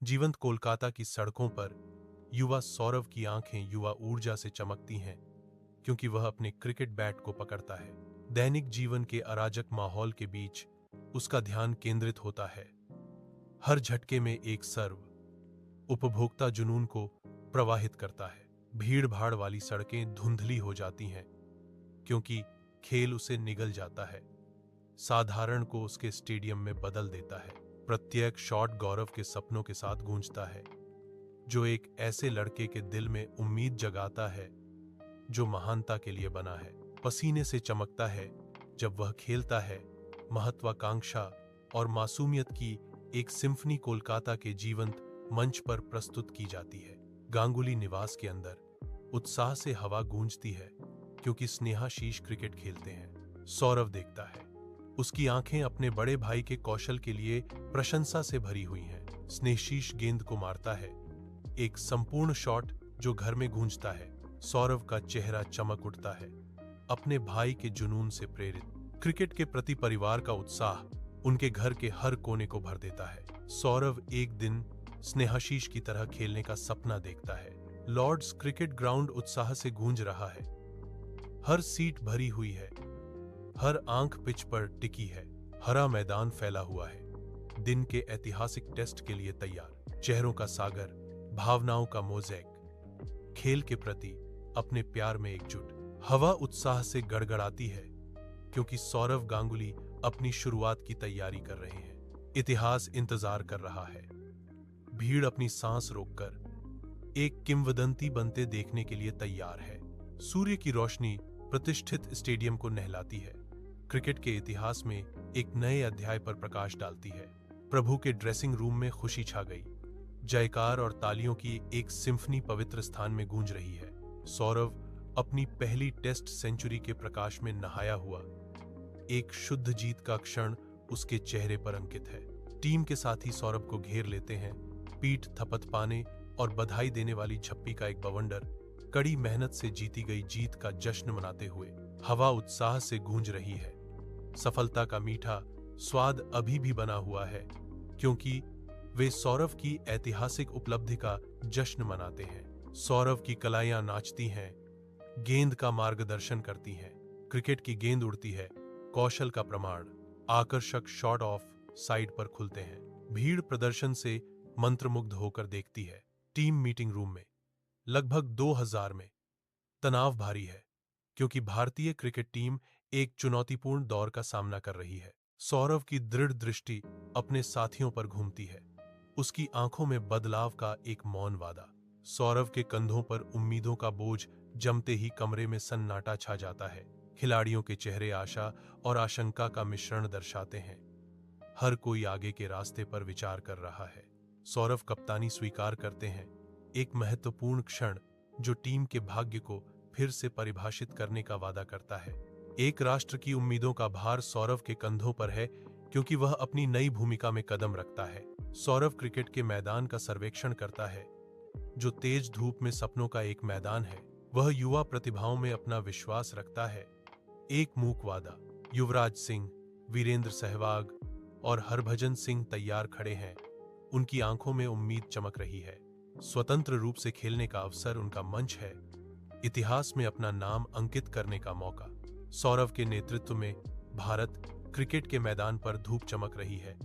जीवंत कोलकाता की सड़कों पर युवा सौरव की आंखें युवा ऊर्जा से चमकती हैं, क्योंकि वह अपने क्रिकेट बैट को पकड़ता है। दैनिक जीवन के अराजक माहौल के बीच उसका ध्यान केंद्रित होता है। हर झटके में एक सर्व उपभोक्ता जुनून को प्रवाहित करता है। भीड़ भाड़ वाली सड़कें धुंधली हो जाती हैं, क्योंकि खेल उसे निगल जाता है, साधारण को उसके स्टेडियम में बदल देता है। प्रत्येक शॉट गौरव के सपनों के साथ गूंजता है, जो एक ऐसे लड़के के दिल में उम्मीद जगाता है जो महानता के लिए बना है। पसीने से चमकता है जब वह खेलता है। महत्वाकांक्षा और मासूमियत की एक सिम्फनी कोलकाता के जीवंत मंच पर प्रस्तुत की जाती है। गांगुली निवास के अंदर उत्साह से हवा गूंजती है, क्योंकि स्नेहाशीष क्रिकेट खेलते हैं। सौरव देखता है, उसकी आंखें अपने बड़े भाई के कौशल के लिए प्रशंसा से भरी हुई हैं। स्नेहशीष गेंद को मारता है, एक संपूर्ण शॉट जो घर में गूंजता है। सौरव का चेहरा चमक उठता है, अपने भाई के जुनून से प्रेरित। क्रिकेट के प्रति परिवार का उत्साह उनके घर के हर कोने को भर देता है। सौरव एक दिन स्नेहाशीष की तरह खेलने का सपना देखता है। लॉर्ड्स क्रिकेट ग्राउंड उत्साह से गूंज रहा है। हर सीट भरी हुई है, हर आंख पिच पर टिकी है, हरा मैदान फैला हुआ है। दिन के ऐतिहासिक टेस्ट के लिए तैयार। चेहरों का सागर, भावनाओं का मोज़ेक, खेल के प्रति अपने प्यार में एकजुट। हवा उत्साह से गड़गड़ाती है, क्योंकि सौरव गांगुली अपनी शुरुआत की तैयारी कर रहे हैं। इतिहास इंतजार कर रहा है। भीड़ अपनी सांस रोककर एक किंवदंती बनते देखने के लिए तैयार है। सूर्य की रोशनी प्रतिष्ठित स्टेडियम को नहलाती है, क्रिकेट के इतिहास में एक नए अध्याय पर प्रकाश डालती है। प्रभु के ड्रेसिंग रूम में खुशी छा गई। जयकार और तालियों की एक सिम्फनी पवित्र स्थान में गूंज रही है। सौरव अपनी पहली टेस्ट सेंचुरी के प्रकाश में नहाया हुआ, एक शुद्ध जीत का क्षण उसके चेहरे पर अंकित है। टीम के साथी सौरभ को घेर लेते हैं। पीठ थपथपाने और बधाई देने वाली झप्पी का एक बवंडर कड़ी मेहनत से जीती गई जीत का जश्न मनाते हुए। हवा उत्साह से गूंज रही है। सफलता का मीठा स्वाद अभी भी बना हुआ है, क्योंकि वे सौरव की ऐतिहासिक उपलब्धि का जश्न मनाते हैं। सौरव की कलाइयां नाचती हैं, गेंद का मार्गदर्शन करती हैं। क्रिकेट की गेंद उड़ती है, कौशल का प्रमाण। आकर्षक शॉट ऑफ साइड पर खुलते हैं। भीड़ प्रदर्शन से मंत्रमुग्ध होकर देखती है। टीम मीटिंग रूम में लगभग 2000 में तनाव भारी है, क्योंकि भारतीय क्रिकेट टीम एक चुनौतीपूर्ण दौर का सामना कर रही है। सौरव की दृढ़ दृष्टि अपने साथियों पर घूमती है, उसकी आंखों में बदलाव का एक मौन वादा। सौरव के कंधों पर उम्मीदों का बोझ जमते ही कमरे में सन्नाटा छा जाता है। खिलाड़ियों के चेहरे आशा और आशंका का मिश्रण दर्शाते हैं। हर कोई आगे के रास्ते पर विचार कर रहा है। सौरव कप्तानी स्वीकार करते हैं, एक महत्वपूर्ण क्षण जो टीम के भाग्य को फिर से परिभाषित करने का वादा करता है। एक राष्ट्र की उम्मीदों का भार सौरव के कंधों पर है, क्योंकि वह अपनी नई भूमिका में कदम रखता है। सौरव क्रिकेट के मैदान का सर्वेक्षण करता है, जो तेज धूप में सपनों का एक मैदान है। वह युवा प्रतिभाओं में अपना विश्वास रखता है। एक मूक वादा। युवराज सिंह, वीरेंद्र सहवाग और हरभजन सिंह तैयार खड़े हैं। उनकी आंखों में उम्मीद चमक रही है। स्वतंत्र रूप से खेलने का अवसर उनका मंच है, इतिहास में अपना नाम अंकित करने का मौका। सौरव के नेतृत्व में भारत क्रिकेट के मैदान पर धूप चमक रही है।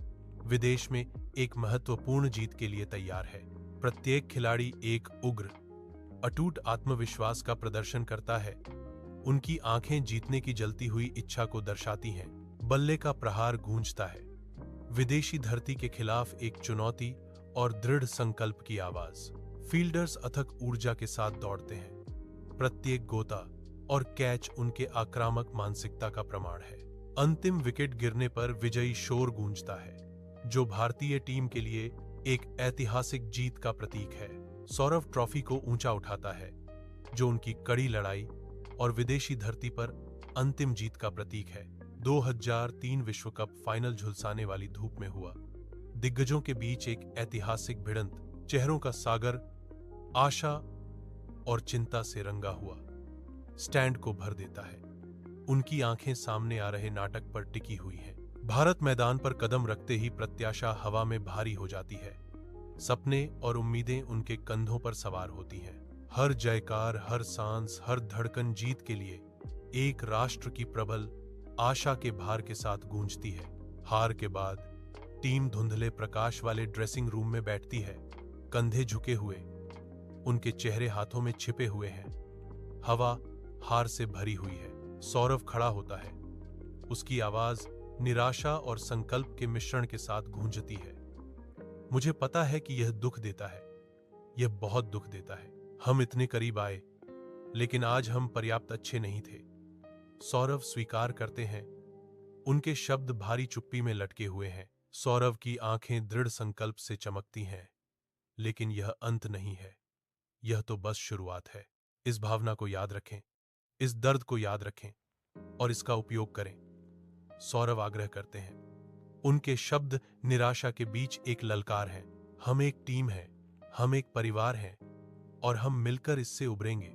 विदेश में एक महत्वपूर्ण जीत के लिए तैयार है। प्रत्येक खिलाड़ी एक उग्र, अटूट आत्मविश्वास का प्रदर्शन करता है। उनकी आंखें जीतने की जलती हुई इच्छा को दर्शाती हैं। बल्ले का प्रहार गूंजता है। विदेशी धरती के खिलाफ एक चुनौती और दृढ़ संकल्प की आवाज। फील्डर्स अथक ऊर्जा के साथ दौड़ते हैं। प्रत्येक गोता और कैच उनके आक्रामक मानसिकता का प्रमाण है। अंतिम विकेट गिरने पर विजयी शोर गूंजता है, जो भारतीय टीम के लिए एक ऐतिहासिक जीत का प्रतीक है। सौरव ट्रॉफी को ऊंचा उठाता है, जो उनकी कड़ी लड़ाई और विदेशी धरती पर अंतिम जीत का प्रतीक है। 2003 विश्व कप फाइनल झुलसाने वाली धूप में हुआ। दिग्गजों के बीच एक ऐतिहासिक भिड़ंत, चेहरों का सागर आशा और चिंता से रंगा हुआ स्टैंड को भर देता है। उनकी आंखें सामने आ रहे नाटक पर टिकी हुई हैं। भारत मैदान पर कदम रखते ही प्रत्याशा हवा में भारी हो जाती है। सपने और उम्मीदें उनके कंधों पर सवार होती हैं। हर जयकार, हर सांस, हर धड़कन जीत के लिए एक राष्ट्र की प्रबल आशा के भार के साथ गूंजती है। हार के बाद टीम धुंधले प्रकाश वाले ड्रेसिंग रूम में बैठती है, कंधे झुके हुए, उनके चेहरे हाथों में छिपे हुए हैं। हवा हार से भरी हुई है। सौरव खड़ा होता है, उसकी आवाज निराशा और संकल्प के मिश्रण के साथ गूंजती है। मुझे पता है कि यह दुख देता है, यह बहुत दुख देता है। हम इतने करीब आए, लेकिन आज हम पर्याप्त अच्छे नहीं थे। सौरव स्वीकार करते हैं। उनके शब्द भारी चुप्पी में लटके हुए हैं। सौरव की आंखें दृढ़ संकल्प से चमकती हैं। लेकिन यह अंत नहीं है, यह तो बस शुरुआत है। इस भावना को याद रखें, इस दर्द को याद रखें और इसका उपयोग करें, सौरव आग्रह करते हैं। उनके शब्द निराशा के बीच एक ललकार है। हम एक टीम हैं, हम एक परिवार हैं और हम मिलकर इससे उबरेंगे,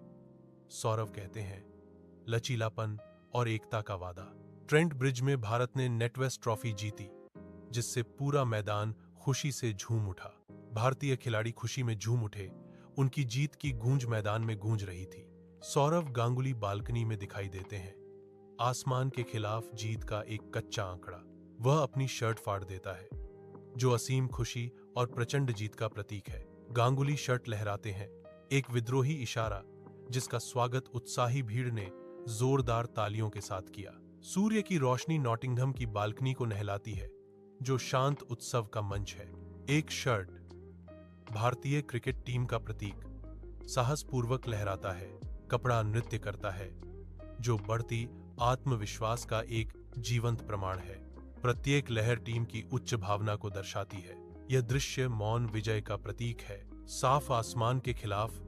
सौरव कहते हैं। लचीलापन और एकता का वादा। ट्रेंट ब्रिज में भारत ने नेटवेस्ट ट्रॉफी जीती, जिससे पूरा मैदान खुशी से झूम उठा। भारतीय खिलाड़ी खुशी में झूम उठे। उनकी जीत की गूंज मैदान में गूंज रही थी। सौरव गांगुली बालकनी में दिखाई देते हैं। आसमान के खिलाफ जीत का एक कच्चा आंकड़ा। वह अपनी शर्ट फाड़ देता है, जो असीम खुशी और प्रचंड जीत का प्रतीक है। गांगुली शर्ट लहराते हैं, एक विद्रोही इशारा जिसका स्वागत उत्साही भीड़ ने जोरदार तालियों के साथ किया। सूर्य की रोशनी नॉटिंघम की बालकनी को नहलाती है, जो शांत उत्सव का मंच है। एक शर्ट भारतीय क्रिकेट टीम का प्रतीक साहसपूर्वक लहराता है। कपड़ा नृत्य करता है, जो बढ़ती आत्मविश्वास का एक जीवंत प्रमाण है। प्रत्येक लहर टीम की उच्च भावना को दर्शाती है। यह दृश्य मौन विजय का प्रतीक है, साफ आसमान के खिलाफ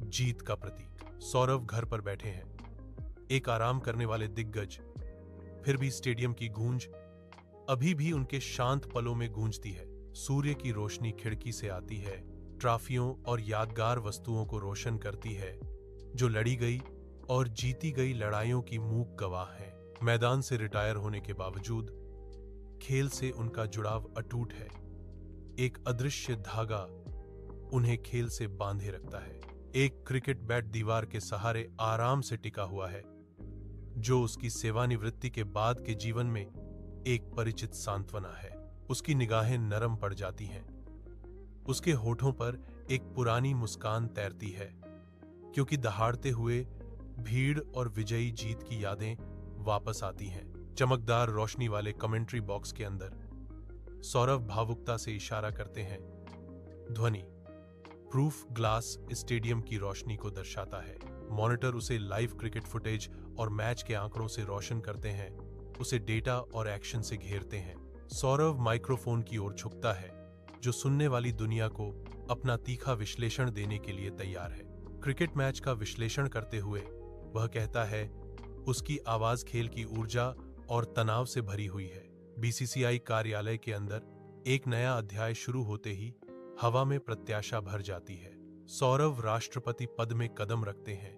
जीत का प्रतीक। सौरव घर पर बैठे हैं, एक आराम करने वाले दिग्गज, फिर भी स्टेडियम की गूंज अभी भी उनके शांत पलों में गूंजती है। सूर्य की रोशनी खिड़की से आती है, ट्रॉफियों और यादगार वस्तुओं को रोशन करती है, जो लड़ी गई और जीती गई लड़ाइयों की मूक गवाह हैं। मैदान से रिटायर होने के बावजूद खेल से उनका जुड़ाव अटूट है। एक अदृश्य धागा उन्हें खेल से बांधे रखता है। एक क्रिकेट बैट दीवार के सहारे आराम से टिका हुआ है, जो उसकी सेवानिवृत्ति के बाद के जीवन में एक परिचित सांत्वना है। उसकी निगाहें नरम पड़ जाती हैं। उसके होठों पर एक पुरानी मुस्कान तैरती है, क्योंकि दहाड़ते हुए भीड़ और विजयी जीत की यादें वापस आती हैं। चमकदार रोशनी वाले कमेंट्री बॉक्स के अंदर सौरव भावुकता से इशारा करते हैं। ध्वनि प्रूफ ग्लास स्टेडियम की रोशनी को दर्शाता है। मॉनिटर उसे लाइव क्रिकेट फुटेज और मैच के आंकड़ों से रोशन करते हैं, उसे डेटा और एक्शन से घेरते हैं। सौरव माइक्रोफोन की ओर झुकता है, जो सुनने वाली दुनिया को अपना तीखा विश्लेषण देने के लिए तैयार है। क्रिकेट मैच का विश्लेषण करते हुए वह कहता है, उसकी आवाज खेल की ऊर्जा और तनाव से भरी हुई है। बीसीसीआई कार्यालय के अंदर एक नया अध्याय शुरू होते ही हवा में प्रत्याशा भर जाती है। सौरव राष्ट्रपति पद में कदम रखते हैं।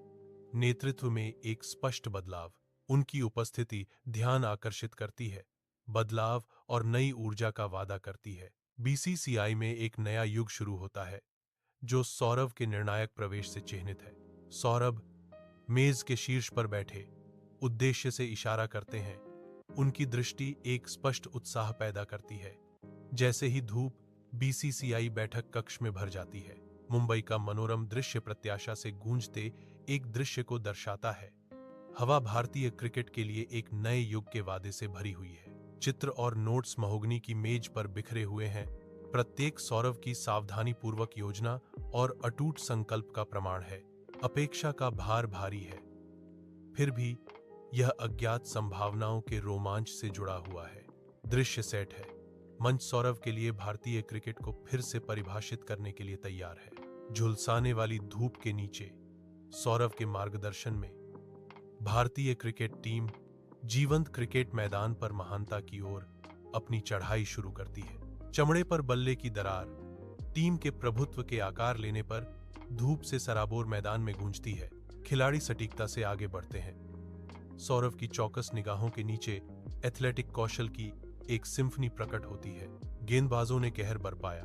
नेतृत्व में एक स्पष्ट बदलाव। उनकी उपस्थिति ध्यान आकर्षित करती है, बदलाव और नई ऊर्जा का वादा करती है। बीसीसीआई में एक नया युग शुरू होता है, जो सौरव के निर्णायक प्रवेश से चिह्नित है। सौरभ मेज के शीर्ष पर बैठे उद्देश्य से इशारा करते हैं। उनकी दृष्टि एक स्पष्ट उत्साह पैदा करती है। जैसे ही धूप बीसीसीआई बैठक कक्ष में भर जाती है, मुंबई का मनोरम दृश्य प्रत्याशा से गूंजते एक दृश्य को दर्शाता है। हवा भारतीय क्रिकेट के लिए एक नए युग के वादे से भरी हुई है। चित्र और नोट्स महोगनी की मेज पर बिखरे हुए हैं। प्रत्येक सौरव की सावधानीपूर्वक योजना और अटूट संकल्प का प्रमाण है। अपेक्षा का भार भारी है, फिर भी यह अज्ञात संभावनाओं के रोमांच से जुड़ा हुआ है। दृश्य सेट है। मंच सौरव के लिए भारतीय क्रिकेट को फिर से परिभाषित करने के लिए तैयार है। झुलसाने वाली धूप के नीचे सौरव के मार्गदर्शन में भारतीय क्रिकेट टीम जीवंत क्रिकेट मैदान पर महानता की ओर अपनी चढ़ाई शुरू करती है। चमड़े पर बल्ले की दरार टीम के प्रभुत्व के आकार लेने पर धूप से सराबोर मैदान में गूंजती है। खिलाड़ी सटीकता से आगे बढ़ते हैं। सौरव की चौकस निगाहों के नीचे एथलेटिक कौशल की एक सिम्फनी प्रकट होती है। गेंदबाजों ने कहर बरपाया,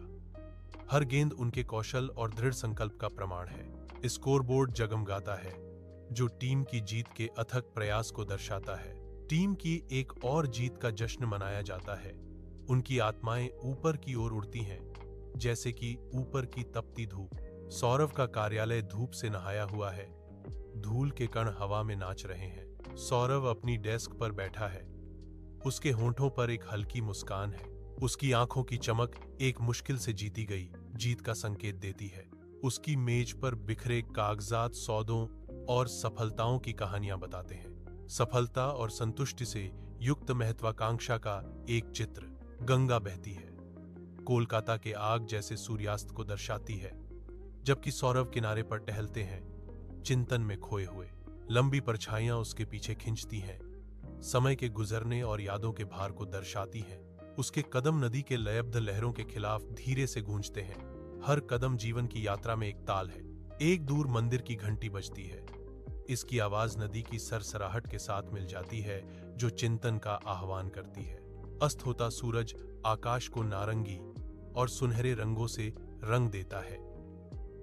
हर गेंद उनके कौशल और दृढ़ संकल्प का प्रमाण है। स्कोरबोर्ड जगमगाता है, जो टीम की जीत के अथक प्रयास को दर्शाता है। टीम की एक और जीत का जश्न मनाया जाता है। उनकी आत्माएं ऊपर की ओर उड़ती हैं, जैसे कि ऊपर की तपती धूप। सौरव का कार्यालय धूप से नहाया हुआ है। धूल के कण हवा में नाच रहे हैं। सौरव अपनी डेस्क पर बैठा है। उसके होंठों पर एक हल्की मुस्कान है। उसकी आंखों की चमक एक मुश्किल से जीती गई जीत का संकेत देती है। उसकी मेज पर बिखरे कागजात सौदों और सफलताओं की कहानियां बताते हैं। सफलता और संतुष्टि से युक्त महत्वाकांक्षा का एक चित्र। गंगा बहती है, कोलकाता के आग जैसे सूर्यास्त को दर्शाती है, जबकि सौरव किनारे पर टहलते हैं, चिंतन में खोए हुए। लंबी परछाइयां उसके पीछे खिंचती हैं, समय के गुजरने और यादों के भार को दर्शाती हैं। उसके कदम नदी के लयबद्ध लहरों के खिलाफ धीरे से गूंजते हैं। हर कदम जीवन की यात्रा में एक ताल है। एक दूर मंदिर की घंटी बजती है। इसकी आवाज नदी की सरसराहट के साथ मिल जाती है, जो चिंतन का आह्वान करती है। अस्त होता सूरज आकाश को नारंगी और सुनहरे रंगों से रंग देता है,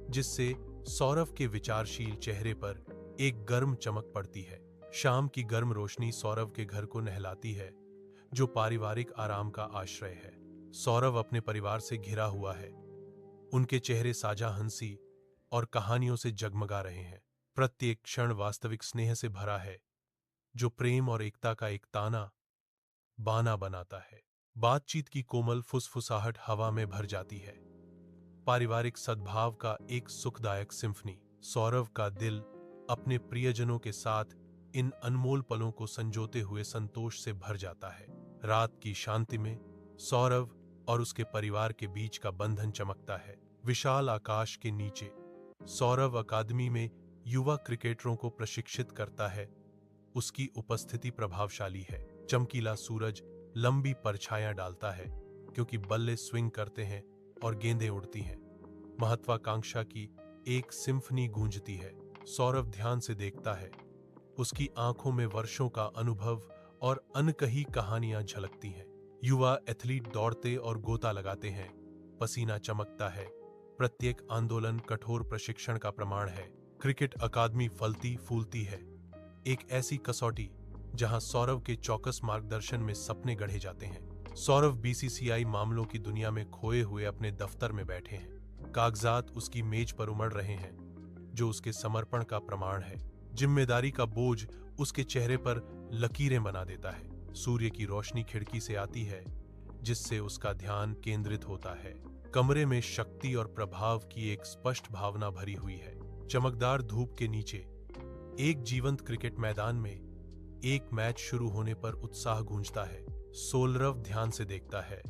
जिससे सौरव के विचारशील चेहरे पर एक गर्म चमक पड़ती है। शाम की गर्म रोशनी सौरव के घर को नहलाती है, जो पारिवारिक आराम का आश्रय है। सौरव अपने परिवार से घिरा हुआ है। उनके चेहरे साझा हंसी और कहानियों से जगमगा रहे हैं। प्रत्येक क्षण वास्तविक स्नेह से भरा है, जो प्रेम और एकता का एक ताना बाना बनाता है। बातचीत की कोमल फुसफुसाहट हवा में भर जाती है। पारिवारिक सद्भाव का एक सुखदायक सिम्फनी। सौरव का दिल अपने प्रियजनों के साथ इन अनमोल पलों को संजोते हुए संतोष से भर जाता है। रात की शांति में सौरव और उसके परिवार के बीच का बंधन चमकता है। विशाल आकाश के नीचे सौरव अकादमी में युवा क्रिकेटरों को प्रशिक्षित करता है। उसकी उपस्थिति प्रभावशाली है। चमकीला सूरज लंबी परछायां डालता है, क्योंकि बल्ले स्विंग करते हैं और गेंदें उड़ती हैं। महत्वाकांक्षा की एक सिम्फनी गूंजती है। सौरव ध्यान से देखता है। उसकी आंखों में वर्षों का अनुभव और अनकही कहानियां झलकती हैं। युवा एथलीट दौड़ते और गोता लगाते हैं। पसीना चमकता है। प्रत्येक आंदोलन कठोर प्रशिक्षण का प्रमाण है। क्रिकेट अकादमी फलती फूलती है। एक ऐसी कसौटी जहां सौरव के चौकस मार्गदर्शन में सपने गढ़े जाते हैं। सौरव बीसीसीआई मामलों की दुनिया में खोए हुए अपने दफ्तर में बैठे हैं। कागजात उसकी मेज पर उमड़ रहे हैं, जो उसके समर्पण का प्रमाण है। जिम्मेदारी का बोझ उसके चेहरे पर लकीरें बना देता है। सूर्य की रोशनी खिड़की से आती है, जिससे उसका ध्यान केंद्रित होता है। कमरे में शक्ति और प्रभाव की एक स्पष्ट भावना भरी हुई है। चमकदार धूप के नीचे एक जीवंत क्रिकेट मैदान में एक मैच शुरू होने पर उत्साह गूंजता है। सौरव ध्यान से देखता है।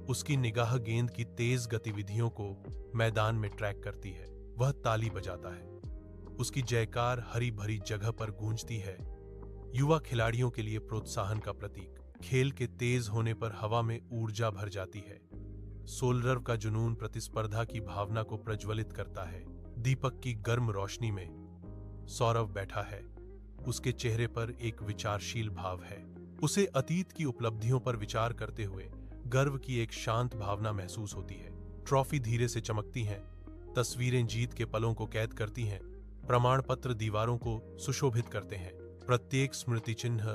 उसकी निगाह गेंद की तेज गतिविधियों को मैदान में ट्रैक करती है। वह ताली बजाता है। उसकी जयकार हरी भरी जगह पर गूंजती है, युवा खिलाड़ियों के लिए प्रोत्साहन का प्रतीक। खेल के तेज होने पर हवा में ऊर्जा भर जाती है। सौरव का जुनून प्रतिस्पर्धा की भावना को प्रज्वलित करता है। दीपक की गर्म रोशनी में सौरव बैठा है। उसके चेहरे पर एक विचारशील भाव है। उसे अतीत की उपलब्धियों पर विचार करते हुए गर्व की एक शांत भावना महसूस होती है। ट्रॉफी धीरे से चमकती हैं। तस्वीरें जीत के पलों को कैद करती हैं। प्रमाण पत्र दीवारों को सुशोभित करते हैं। प्रत्येक स्मृति चिन्ह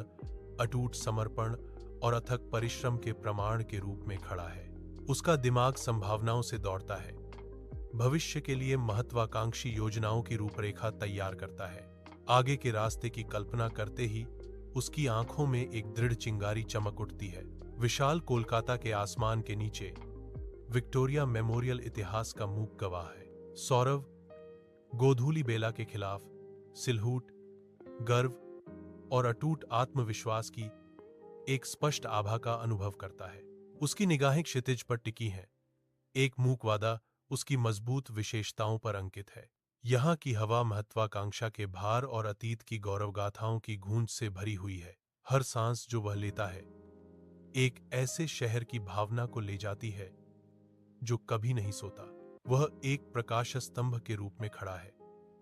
अटूट समर्पण और अथक परिश्रम के प्रमाण के रूप में खड़ा है। उसका दिमाग संभावनाओं से दौड़ता है। भविष्य के लिए महत्वाकांक्षी योजनाओं की रूपरेखा तैयार करता है। आगे के रास्ते की कल्पना करते ही उसकी आंखों में एक दृढ़ चिंगारी चमक उठती है। विशाल कोलकाता के आसमान के नीचे विक्टोरिया मेमोरियल इतिहास का मूक गवाह है। सौरव गोधूली बेला के खिलाफ सिलहूट, गर्व और अटूट आत्मविश्वास की एक स्पष्ट आभा का अनुभव करता है। उसकी निगाहें क्षितिज पर टिकी हैं। एक मूक वादा उसकी मजबूत विशेषताओं पर अंकित है। यहाँ की हवा महत्वाकांक्षा के भार और अतीत की गौरवगाथाओं की गूंज से भरी हुई है। हर सांस जो वह लेता है एक ऐसे शहर की भावना को ले जाती है जो कभी नहीं सोता। वह एक प्रकाश स्तंभ के रूप में खड़ा है,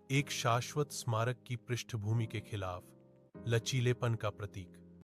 एक शाश्वत स्मारक की पृष्ठभूमि के खिलाफ लचीलेपन का प्रतीक।